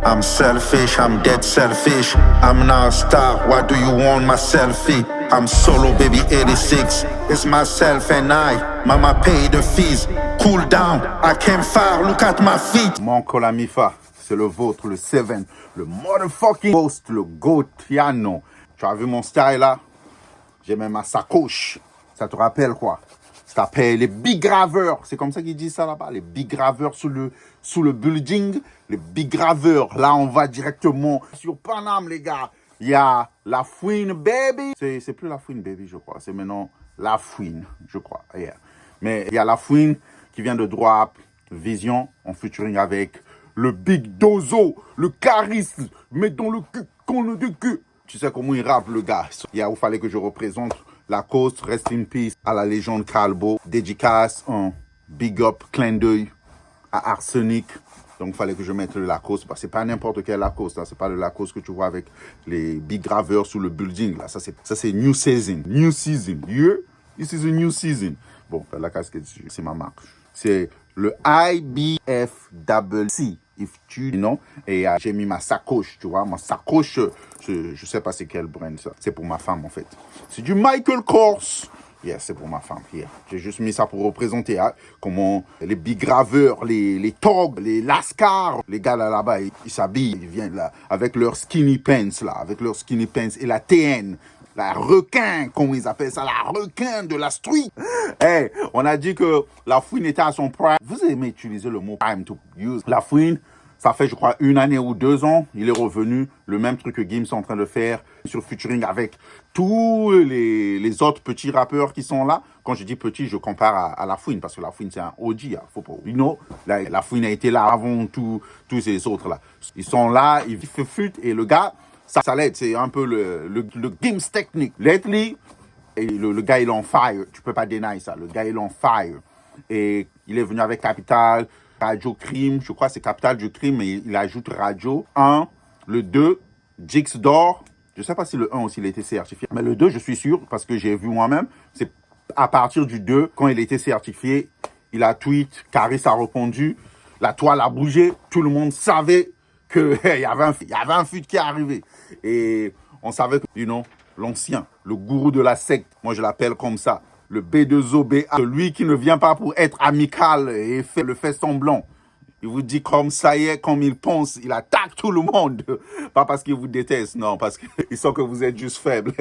I'm selfish, I'm dead selfish. I'm not a star, why do you want my selfie? I'm solo baby 86, it's myself and I. Mama pay the fees, cool down, I came far, look at my feet. Mon Colamifa, c'est le vôtre, le Seven, le motherfucking host, le Gotiano. Tu as vu mon style là? J'ai même ma sacoche. Ça te rappelle quoi? Ça s'appelle les big graveurs. C'est comme ça qu'ils disent ça là-bas. Les big graveurs sous le building. Les big graveurs. Là, on va directement sur Paname, les gars. Il y a La Fouine Baby. C'est plus La Fouine Baby, je crois. C'est maintenant La Fouine, je crois. Yeah. Mais il y a La Fouine qui vient de drop Vision en featuring avec le Big Dozo, le charisme, mais dans le cul, qu'on le de cul. Tu sais comment il rappe, le gars. Il fallait que je représente Lacoste, rest in peace à la légende Calbo. Dédicace, un big up, clin d'œil à Arsenic. Donc, il fallait que je mette le Lacoste. Bah, c'est pas n'importe quel Lacoste. Hein. C'est pas le Lacoste que tu vois avec les big graveurs sous le building. Là. Ça, c'est New Season. New Season. Yeah? This is a new season. Bon, la casquette, c'est ma marque. C'est le IBFCC. If tu non, et j'ai mis ma sacoche, tu vois, ma sacoche, je sais pas c'est quel brand ça, c'est pour ma femme en fait. C'est du Michael Kors, yeah, c'est pour ma femme, yeah. J'ai juste mis ça pour représenter comment les big graveurs, les togs, les lascars, les gars là-bas, ils s'habillent, ils viennent là, avec leurs skinny pants là, avec leurs skinny pants et la TN. La requin, comme ils appellent ça, la requin de la street. Hey, on a dit que La Fouine était à son prime. Vous aimez utiliser le mot prime to use. La Fouine, ça fait, je crois, 1 année ou 2 ans. Il est revenu. Le même truc que Gims est en train de faire sur featuring avec tous les autres petits rappeurs qui sont là. Quand je dis petit, je compare à La Fouine parce que La Fouine, c'est un OG. Hein. Faut pas, you know, la Fouine a été là avant tous ces autres-là. Ils sont là, ils fut et le gars... Ça l'aide, c'est un peu le games technique. Lately, et le gars il est on fire, tu peux pas deny ça, le gars il est on fire. Et il est venu avec Capital, Radio Crime, je crois que c'est Capital du Crime, mais il ajoute Radio 1, le 2, Jix d'or, je sais pas si le 1 aussi il a été certifié, mais le 2 je suis sûr, parce que j'ai vu moi-même, c'est à partir du 2, quand il a été certifié, il a tweet, Caris a répondu, la toile a bougé, tout le monde savait qu'il y avait un feat qui est arrivé. Et on savait que, you know, l'ancien, le gourou de la secte, moi je l'appelle comme ça, le B2OBA, celui qui ne vient pas pour être amical et fait semblant. Il vous dit comme ça y est, comme il pense, il attaque tout le monde. Pas parce qu'il vous déteste, non, parce qu'il sent que vous êtes juste faible.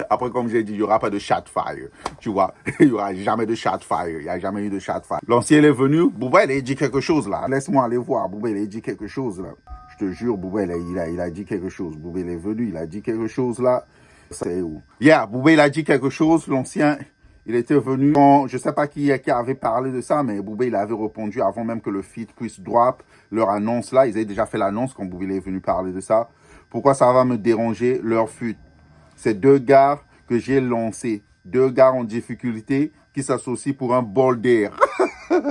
Après, comme j'ai dit, il n'y aura pas de chat fire. Tu vois, il n'y aura jamais de chat fire. Il n'y a jamais eu de chat fire. L'ancien est venu, Booba, il a dit quelque chose là. Laisse-moi aller voir, Booba, il a dit quelque chose là. Je te jure, Booba, il a dit quelque chose. Booba, il est venu, il a dit quelque chose là. C'est où? Yeah, Booba, il a dit quelque chose, l'ancien... Il était venu, je ne sais pas qui avait parlé de ça, mais Booba, il avait répondu avant même que le feat puisse drop leur annonce là. Ils avaient déjà fait l'annonce quand Booba est venu parler de ça. Pourquoi ça va me déranger? Leur feat. C'est 2 gars que j'ai lancés. 2 gars en difficulté qui s'associent pour un bol d'air.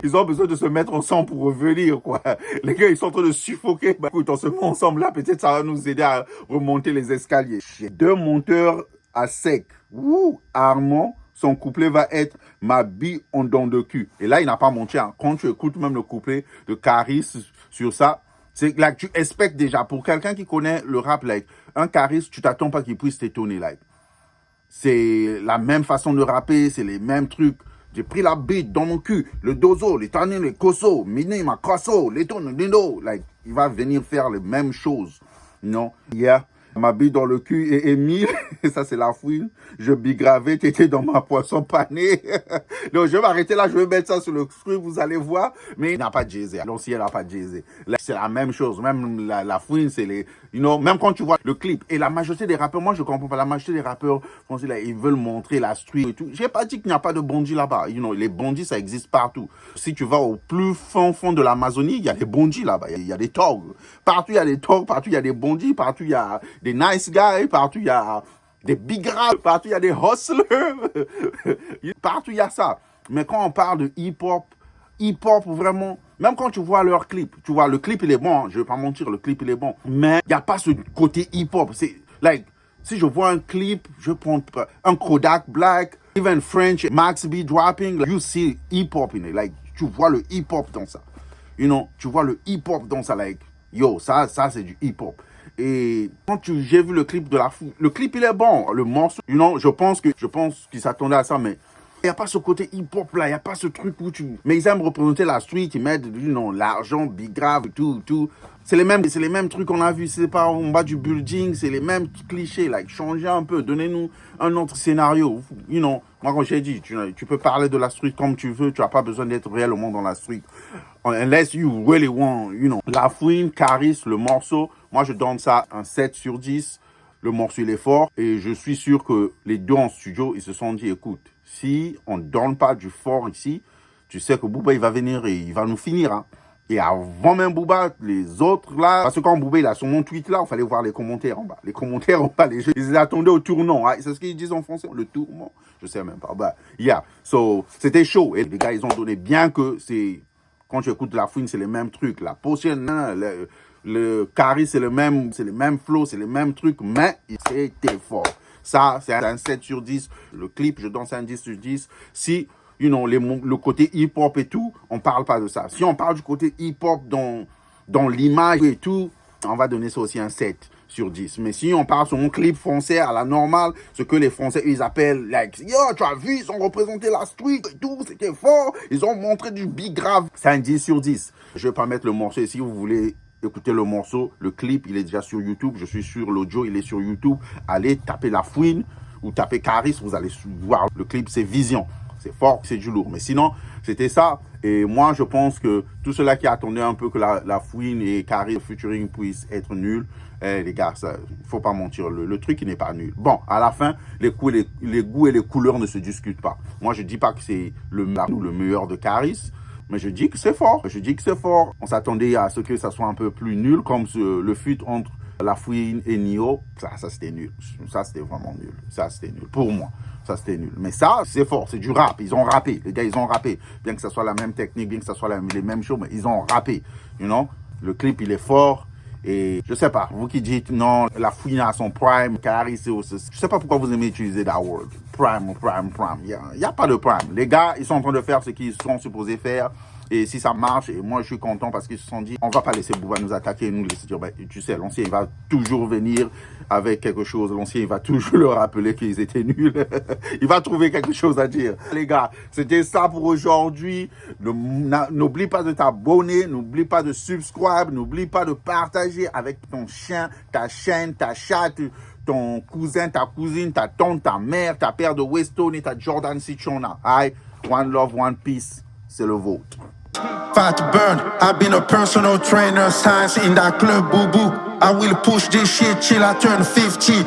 Ils ont besoin de se mettre ensemble pour revenir, quoi. Les gars, ils sont en train de suffoquer. Bah, écoute, on se met ensemble là, peut-être ça va nous aider à remonter les escaliers. J'ai 2 monteurs à sec. Ouh, Armand. Son couplet va être ma bille en dents de cul. Et là, il n'a pas monté. Hein. Quand tu écoutes même le couplet de Caris sur ça, c'est là que tu expectes déjà. Pour quelqu'un qui connaît le rap, like, un Caris, tu t'attends pas qu'il puisse t'étonner. Like. C'est la même façon de rapper, c'est les mêmes trucs. J'ai pris la bite dans mon cul, le dozo, les tanins, les cosso, mini, ma crosso, les tonnes, les no. Like, il va venir faire les mêmes choses. Non? Yeah. Ma bille dans le cul et Émile, ça c'est La Fouine, je bigravais, t'étais dans ma poisson panée. Donc je vais m'arrêter là, je vais mettre ça sur le script, vous allez voir, mais il n'a pas de Jay-Z, l'ancien n'a pas de Jay-Z. C'est la même chose, même la Fouine, c'est les, you know, même quand tu vois le clip, et la majorité des rappeurs, moi je comprends pas, la majorité des rappeurs, là, ils veulent montrer la street et tout. J'ai pas dit qu'il n'y a pas de bandits là-bas, you know, les bandits ça existe partout. Si tu vas au plus fond de l'Amazonie, il y a des bandits là-bas, il y a des togs. Partout il y a des togs, partout il y a des bandits, partout il y a des nice guys, partout il y a des big rap, partout il y a des hustlers, partout il y a ça. Mais quand on parle de hip-hop vraiment, même quand tu vois leur clip, tu vois le clip il est bon, hein, je vais pas mentir, le clip il est bon, mais il n'y a pas ce côté hip-hop. C'est like, si je vois un clip, je prends un Kodak Black, even French, Max B dropping, like, you see hip-hop in it, like, tu vois le hip-hop dans ça. You know, tu vois le hip-hop dans ça, like, Yo, ça c'est du hip-hop. Et quand j'ai vu le clip de la fouine, le clip il est bon, le morceau, je pense qu'ils s'attendaient à ça, mais il n'y a pas ce côté hip-hop là, il n'y a pas ce truc où mais ils aiment représenter la street, ils mettent, l'argent, big grave, tout. C'est les mêmes trucs qu'on a vu, c'est pas en bas du building, c'est les mêmes clichés, like, changez un peu, donnez-nous un autre scénario, moi quand j'ai dit, tu peux parler de la street comme tu veux, tu n'as pas besoin d'être réellement dans la street. Unless you really want, La Fouine, Caris, le morceau, moi je donne ça un 7 sur 10. Le morceau il est fort et je suis sûr que les deux en studio, ils se sont dit, écoute, si on ne donne pas du fort ici, tu sais que Booba il va venir et il va nous finir. Hein. Et avant même Booba, les autres là, parce que quand Booba il a son nom tweet là, il fallait voir les commentaires en bas. Les commentaires en bas, les gens, ils attendaient au tournant. Hein. C'est ce qu'ils disent en français, le tournant. Je sais même pas. So, c'était chaud. Et les gars, ils ont donné bien que c'est, quand tu écoutes La Fouine, c'est les mêmes trucs. La potion, le Caris, c'est les mêmes flows, c'est les mêmes trucs, mais c'était fort. Ça, c'est un 7 sur 10. Le clip, je donne ça un 10 sur 10. Si, le côté hip-hop et tout, on parle pas de ça. Si on parle du côté hip-hop dans l'image et tout, on va donner ça aussi un 7 sur 10. Mais si on parle sur un clip français à la normale, ce que les Français, ils appellent, like, yo, tu as vu, ils ont représenté la street et tout, c'était fort, ils ont montré du big grave. C'est un 10 sur 10. Je vais pas mettre le morceau ici, vous voulez écoutez le morceau, le clip, il est déjà sur YouTube. Je suis sur l'audio, il est sur YouTube. Allez taper La Fouine ou taper Caris, vous allez voir le clip, c'est Vision. C'est fort, c'est du lourd. Mais sinon, c'était ça. Et moi, je pense que tous ceux-là qui attendaient un peu que la Fouine et Caris featuring puissent être nuls, les gars, il faut pas mentir, le truc il n'est pas nul. Bon, à la fin, les goûts et les couleurs ne se discutent pas. Moi, je dis pas que c'est le meilleur de Caris. Mais je dis que c'est fort. On s'attendait à ce que ça soit un peu plus nul, comme le feat entre La Fouine et Nio. Ça c'était nul. Ça, c'était vraiment nul. Ça, c'était nul. Pour moi, ça, c'était nul. Mais ça, c'est fort. C'est du rap. Ils ont rappé. Les gars, ils ont rappé. Bien que ça soit la même technique, bien que ça soit les mêmes choses, mais ils ont rappé. Le clip, il est fort. Et je sais pas, vous qui dites non, La Fouine a son prime, Caris, je sais pas pourquoi vous aimez utiliser that word. Prime. Il n'y a pas de prime. Les gars, ils sont en train de faire ce qu'ils sont supposés faire. Et si ça marche, et moi je suis content parce qu'ils se sont dit, on va pas laisser Booba nous attaquer et nous laisser dire, tu sais, l'ancien il va toujours venir avec quelque chose, l'ancien il va toujours leur rappeler qu'ils étaient nuls, il va trouver quelque chose à dire. Les gars, c'était ça pour aujourd'hui. N'oublie pas de t'abonner, n'oublie pas de subscribe, n'oublie pas de partager avec ton chien, ta chienne, ta chatte, ton cousin, ta cousine, ta tante, ta mère, ta paire de Weston et ta Jordan Cichona. One love, one peace, c'est le vôtre. Fat burn, I've been a personal trainer, science in that club, boo boo. I will push this shit till I turn 50.